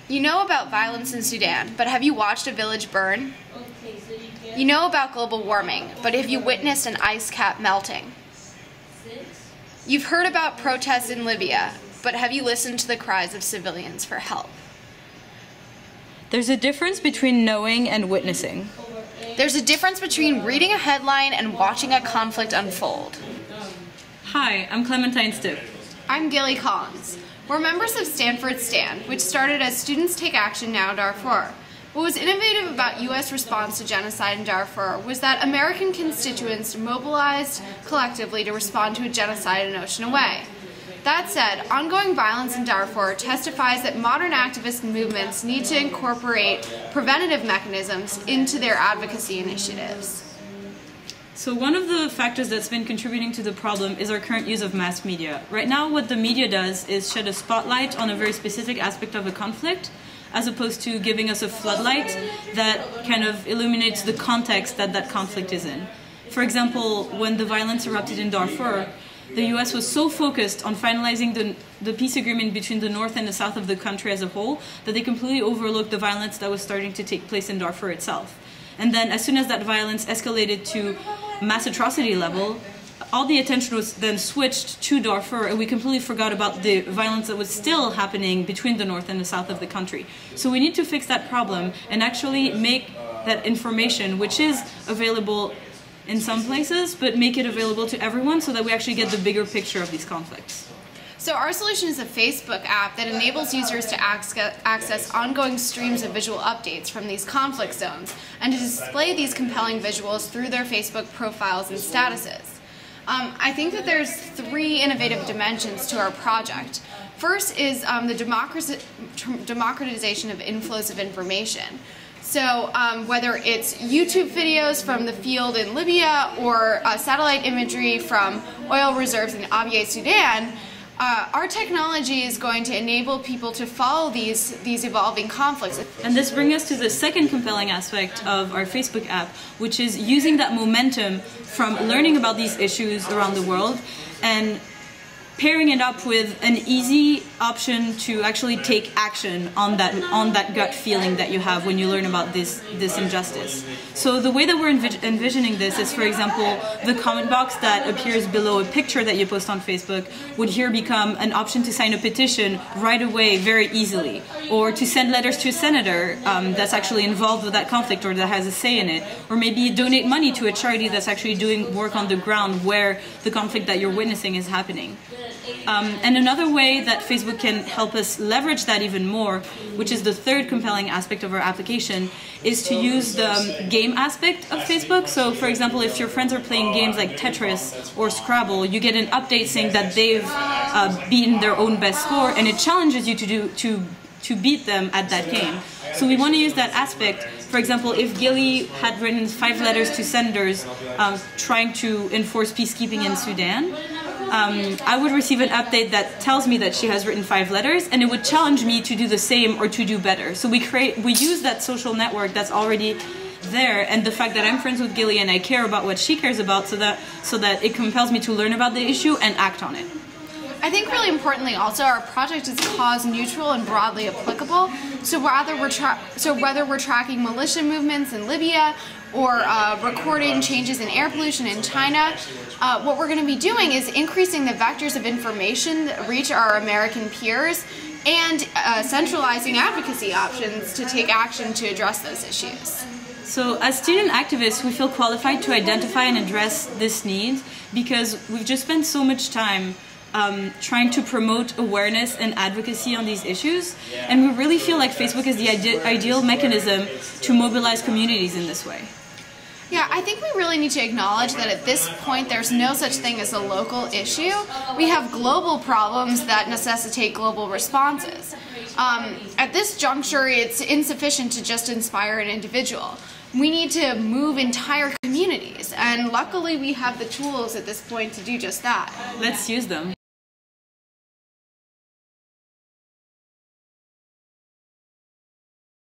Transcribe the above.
You know about violence in Sudan, but have you watched a village burn? You know about global warming, but have you witnessed an ice cap melting? You've heard about protests in Libya, but have you listened to the cries of civilians for help? There's a difference between knowing and witnessing. There's a difference between reading a headline and watching a conflict unfold. Hi, I'm Clementine Stip. I'm Gillie. We're members of Stanford Stand, which started as Students Take Action Now Darfur. What was innovative about U.S. response to genocide in Darfur was that American constituents mobilized collectively to respond to a genocide an ocean away. That said, ongoing violence in Darfur testifies that modern activist movements need to incorporate preventative mechanisms into their advocacy initiatives. So one of the factors that's been contributing to the problem is our current use of mass media. Right now, what the media does is shed a spotlight on a very specific aspect of a conflict, as opposed to giving us a floodlight that kind of illuminates the context that that conflict is in. For example, when the violence erupted in Darfur, the US was so focused on finalizing the peace agreement between the north and the south of the country as a whole that they completely overlooked the violence that was starting to take place in Darfur itself. And then as soon as that violence escalated to mass atrocity level, all the attention was then switched to Darfur, and we completely forgot about the violence that was still happening between the north and the south of the country. So we need to fix that problem and actually make that information, which is available in some places, but make it available to everyone so that we actually get the bigger picture of these conflicts. So our solution is a Facebook app that enables users to access ongoing streams of visual updates from these conflict zones and to display these compelling visuals through their Facebook profiles and statuses. I think that there's three innovative dimensions to our project. First is the democratization of inflows of information. So whether it's YouTube videos from the field in Libya or satellite imagery from oil reserves in Abyei, Sudan, our technology is going to enable people to follow these evolving conflicts. And this brings us to the second compelling aspect of our Facebook app, which is using that momentum from learning about these issues around the world and pairing it up with an easy option to actually take action on that gut feeling that you have when you learn about this injustice. So the way that we're envisioning this is, for example, the comment box that appears below a picture that you post on Facebook would here become an option to sign a petition right away very easily, or to send letters to a senator that's actually involved with that conflict or that has a say in it, or maybe donate money to a charity that's actually doing work on the ground where the conflict that you're witnessing is happening. And another way that Facebook can help us leverage that even more, which is the third compelling aspect of our application, is to use the game aspect of Facebook. So, for example, if your friends are playing games like Tetris or Scrabble, you get an update saying that they've beaten their own best score, and it challenges you to beat them at that game. So we want to use that aspect. For example, if Gillie had written 5 letters to senators trying to enforce peacekeeping in Sudan, I would receive an update that tells me that she has written 5 letters, and it would challenge me to do the same or to do better. So we use that social network that's already there, and the fact that I'm friends with Gillie and I care about what she cares about, so that it compels me to learn about the issue and act on it. I think really importantly also, our project is cause neutral and broadly applicable. So whether we're tracking militia movements in Libya or recording changes in air pollution in China, what we're going to be doing is increasing the vectors of information that reach our American peers and centralizing advocacy options to take action to address those issues. So as student activists, we feel qualified to identify and address this need because we've just spent so much time trying to promote awareness and advocacy on these issues, and we really feel like Facebook is the ideal mechanism to mobilize communities in this way. Yeah, I think we really need to acknowledge that at this point there's no such thing as a local issue. We have global problems that necessitate global responses. At this juncture, it's insufficient to just inspire an individual. We need to move entire communities, and luckily we have the tools at this point to do just that. Let's use them.